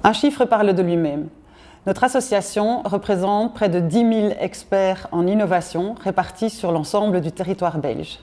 Un chiffre parle de lui-même. Notre association représente près de 10 000 experts en innovation répartis sur l'ensemble du territoire belge.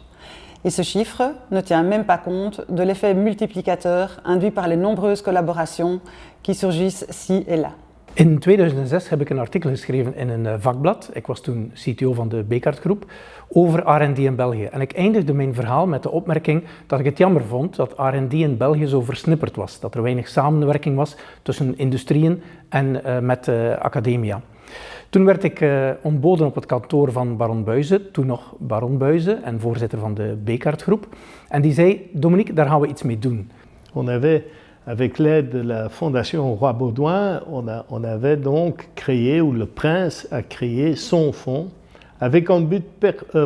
Et ce chiffre ne tient même pas compte de l'effet multiplicateur induit par les nombreuses collaborations qui surgissent ci et là. In 2006 heb ik een artikel geschreven in een vakblad, ik was toen CTO van de Bekaert Groep, over R&D in België. En ik eindigde mijn verhaal met de opmerking dat ik het jammer vond dat R&D in België zo versnipperd was. Dat er weinig samenwerking was tussen industrieën en met academia. Toen werd ik ontboden op het kantoor van Baron Buijzen, toen nog Baron Buijzen en voorzitter van de Bekaert Groep. En die zei, Dominique, daar gaan we iets mee doen. Avec l'aide de la Fondation Roi Baudouin, on avait donc créé, ou le prince a créé son fonds, avec un but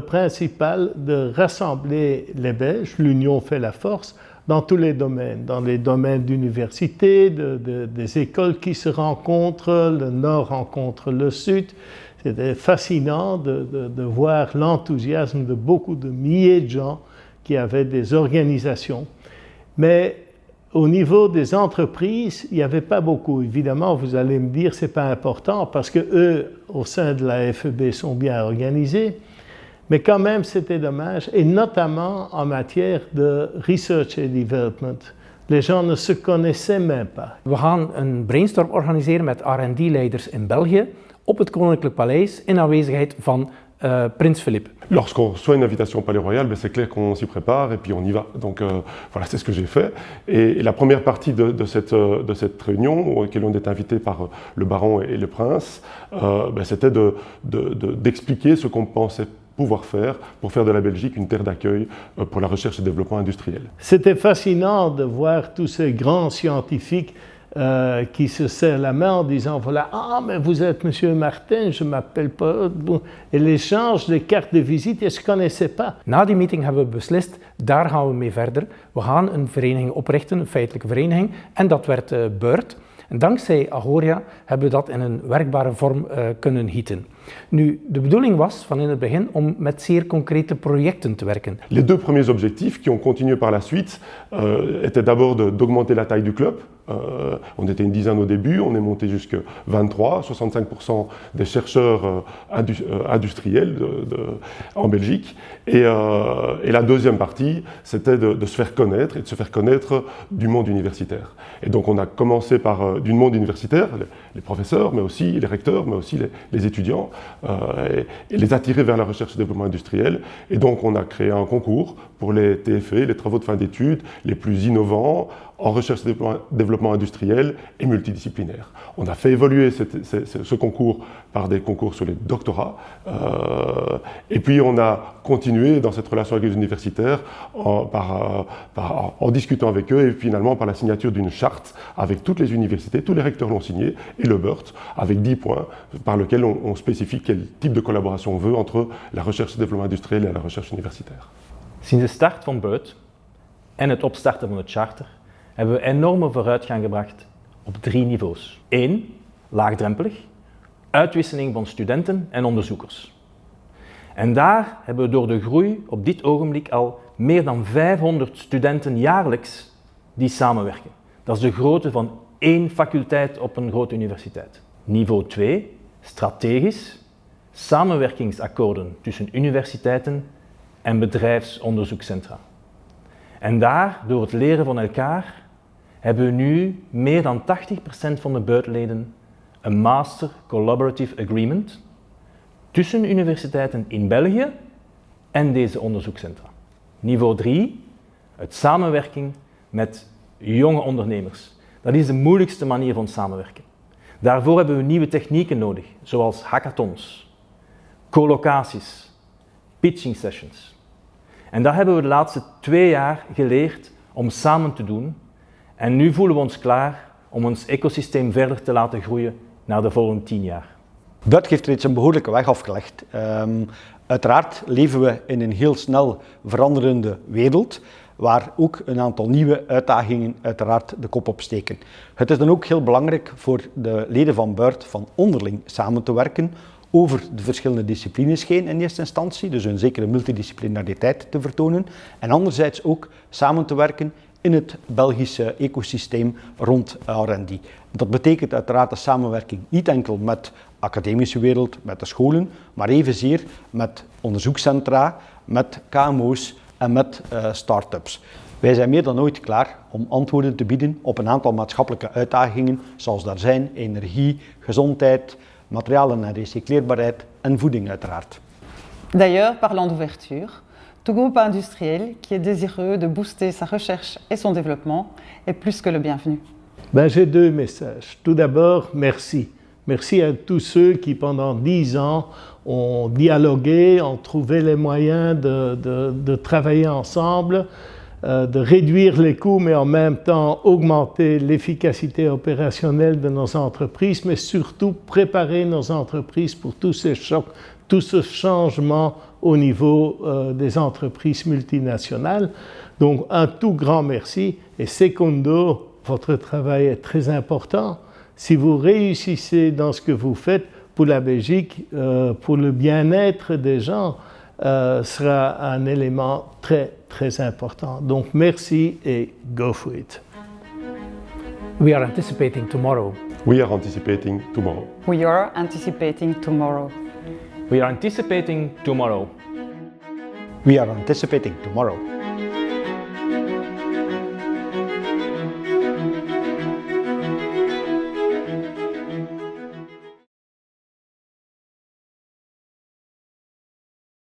principal de rassembler les Belges, l'union fait la force, dans tous les domaines d'université, des écoles qui se rencontrent, le Nord rencontre le Sud. C'était fascinant de voir l'enthousiasme de beaucoup de milliers de gens qui avaient des organisations. Mais au niveau des entreprises, il n'y avait pas beaucoup. Évidemment, vous allez me dire, c'est pas important parce que eux, au sein de la FEB, sont bien organisés. Mais quand même, c'était dommage, et notamment en matière de research and development. Les gens ne se connaissaient même pas. We gaan een brainstorm organiseren met R&D-leiders in België op het Koninklijk Paleis in aanwezigheid van Prins Philippe. Lorsqu'on reçoit une invitation au Palais Royal, c'est clair qu'on s'y prépare et puis on y va. Donc voilà, c'est ce que j'ai fait. Et la première partie de cette réunion, auquel on est invité par le baron et le prince, c'était d'expliquer ce qu'on pensait pouvoir faire pour faire de la Belgique une terre d'accueil pour la recherche et développement industriel. C'était fascinant de voir tous ces grands scientifiques qui se serrent la main en disant voilà, ah mais vous êtes Monsieur Martin, je m'appelle pas. Et l'échange des cartes de visite, ils ne se connaissaient pas. Na die meeting hebben we beslist, daar gaan we mee verder. We gaan een vereniging oprichten, een feitelijke vereniging, en dat werd BIRD. En dankzij Agoria hebben we dat in een werkbare vorm kunnen gieten. Nu, de bedoeling was van in het begin om met zeer concrete projecten te werken. Les deux premiers objectifs qui ont continué par la suite étaient d'abord d'augmenter la taille du club. On était une dizaine au début, on est monté jusqu'à 23, 65% des chercheurs industriels en Belgique. Et la deuxième partie, c'était de se faire connaître et de se faire connaître du monde universitaire. Et donc on a commencé par du monde universitaire, les professeurs, mais aussi les recteurs, mais aussi les étudiants, et les attirer vers la recherche et développement industriel. Et donc on a créé un concours pour les TFE, les travaux de fin d'études les plus innovants en recherche et développement industriel et multidisciplinaire. On a fait évoluer ce concours par des concours sur les doctorats, et puis on a continué dans cette relation avec les universitaires en discutant avec eux et finalement par la signature d'une charte avec toutes les universités, tous les recteurs l'ont signé, et le BIRD avec 10 points par lesquels on spécifie quel type de collaboration on veut entre la recherche et développement industriel et la recherche universitaire. Sinds de start van BIRD en het opstarten van het charter hebben we enorme vooruitgang gebracht op 3 niveaus. 1. Laagdrempelig. Uitwisseling van studenten en onderzoekers. En daar hebben we door de groei op dit ogenblik al meer dan 500 studenten jaarlijks die samenwerken. Dat is de grootte van 1 faculteit op een grote universiteit. Niveau 2. Strategisch. Samenwerkingsakkoorden tussen universiteiten en bedrijfsonderzoekscentra. En daar, door het leren van elkaar, hebben we nu meer dan 80% van de BIRD-leden een Master Collaborative Agreement tussen universiteiten in België en deze onderzoekscentra. Niveau 3, het samenwerking met jonge ondernemers. Dat is de moeilijkste manier van samenwerken. Daarvoor hebben we nieuwe technieken nodig, zoals hackathons, collocaties, pitching sessions. En dat hebben we de laatste 2 jaar geleerd om samen te doen. En nu voelen we ons klaar om ons ecosysteem verder te laten groeien naar de volgende 10 jaar. BIRD heeft reeds een behoorlijke weg afgelegd. Uiteraard leven we in een heel snel veranderende wereld, waar ook een aantal nieuwe uitdagingen uiteraard de kop opsteken. Het is dan ook heel belangrijk voor de leden van BIRD van onderling samen te werken over de verschillende disciplines heen in eerste instantie, dus een zekere multidisciplinariteit te vertonen, en anderzijds ook samen te werken in het Belgische ecosysteem rond R&D. Dat betekent uiteraard de samenwerking niet enkel met de academische wereld, met de scholen, maar evenzeer met onderzoekscentra, met KMO's en met start-ups. Wij zijn meer dan ooit klaar om antwoorden te bieden op een aantal maatschappelijke uitdagingen, zoals daar zijn energie, gezondheid, materialen en recycleerbaarheid en voeding uiteraard. D'ailleurs, parlant d'ouverture, tout groupe industriel qui est désireux de booster sa recherche et son développement est plus que le bienvenu. J'ai deux messages. Tout d'abord, merci. Merci à tous ceux qui, pendant 10 ans, ont dialogué, ont trouvé les moyens de travailler ensemble, de réduire les coûts, mais en même temps augmenter l'efficacité opérationnelle de nos entreprises, mais surtout préparer nos entreprises pour tous ces chocs, tout ce changement au niveau des entreprises multinationales. Donc un tout grand merci. Et secondo, votre travail est très important. Si vous réussissez dans ce que vous faites pour la Belgique, pour le bien-être des gens, sera un élément très, très important. Donc merci et go for it. We are anticipating tomorrow. We are anticipating tomorrow. We are anticipating tomorrow. We are anticipating tomorrow. We are anticipating tomorrow.